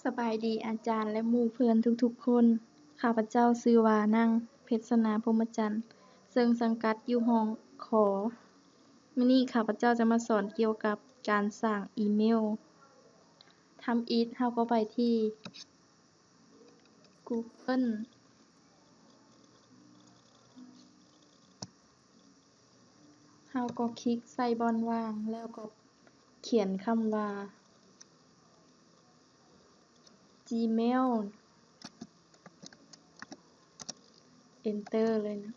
สบายดีอาจารย์และหมู่เพื่อนทุกๆคน ข้าพเจ้าชื่อว่านางเพชรสนา พรหมจันทร์ ซึ่งสังกัดอยู่ห้องขอ มื้อนี้ข้าพเจ้าจะมาสอนเกี่ยวกับการสร้างอีเมล ทำอิฐเราก็ไปที่ Google เราก็คลิกใส่บ่อนว่าง แล้วก็เขียนคำว่า Gmail Enter เลยนะ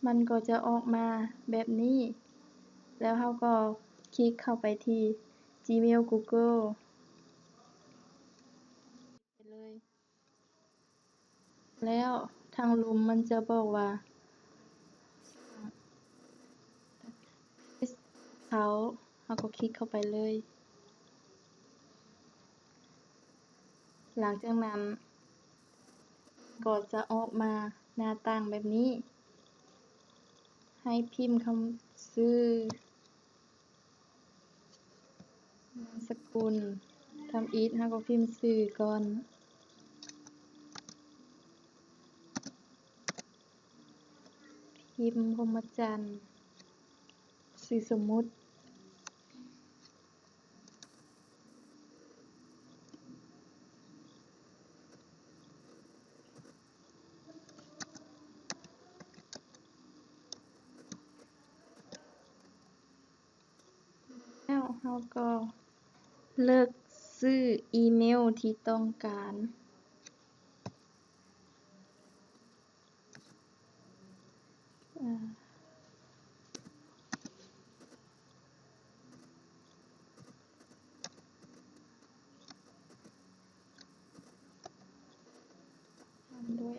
มันก็จะออกมาแบบนี้ แล้วเราก็คลิกเข้าไปที่ Gmail Google ไปเลย แล้วทางหลุมมันจะบอกว่า เขาเราก็คลิกเข้าไปเลย หลังจากนั้นก็จะออกมาหน้าต่างแบบนี้ ให้พิมพ์คำชื่อนามสกุล ทำอิฐเราก็พิมพ์ชื่อก่อน พิมพ์พรหมจันทร์ ชื่อสมมุติ แล้วเราก็เลือกชื่ออีเมลที่ต้องการ ทำด้วย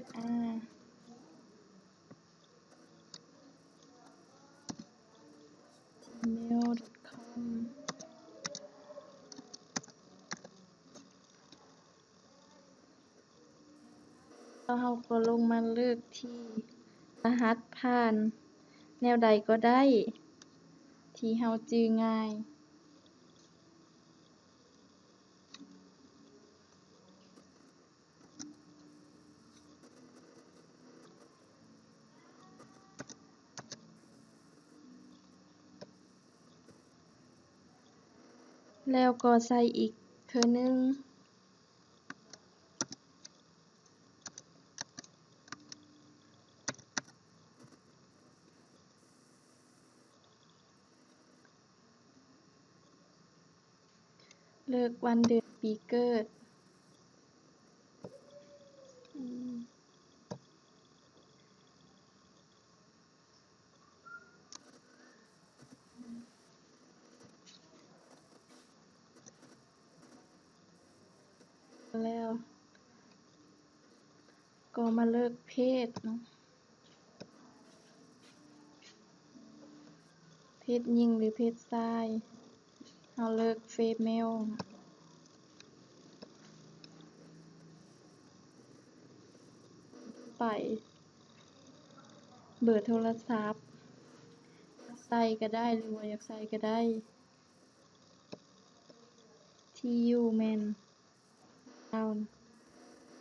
gmail.com แล้วเราก็ลงมาเลือกที่รหัสผ่าน แนวใดก็ได้ ที่เราจื้อง่าย แล้วก็ใส่อีกเทื่อหนึ่ง เลือกวันเดือนปีเกิด แล้วก็มาเลือกเพศเนาะ เพศหญิงหรือเพศชาย เราเลือก Female ไป เบอร์โทรศัพท์ ใส่ก็ได้หรือบ่อยากใส่ก็ได้ ที่อยู่แม่นเรา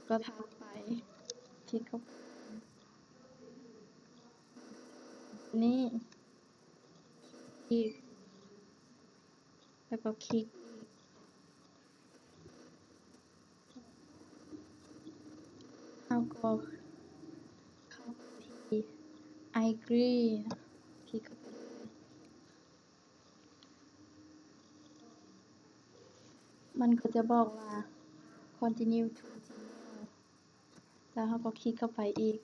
ก็ทักไป คลิกเข้าไปนี่ อีก แล้วก็คลิกอีก เราก็เข้าไปที่ I agree คลิกเข้าไปเลย มันก็จะบอกว่า continue to Gmail แล้วเราก็คลิกเข้าไปอีก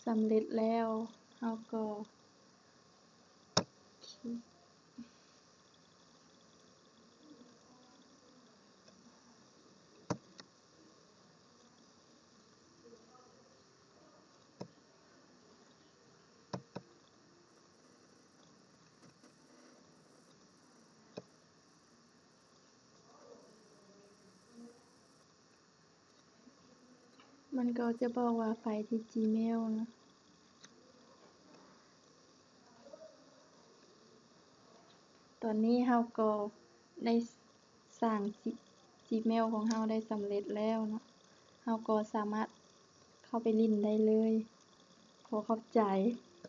สำเร็จแล้วเราก็คลิก มันก็จะบอกว่าไปที่ Gmail นะตอนนี้เราก็ได้สร้าง Gmail ของเราได้สำเร็จแล้วเนาะเราก็สามารถเข้าไปเล่นได้เลยขอขอบใจ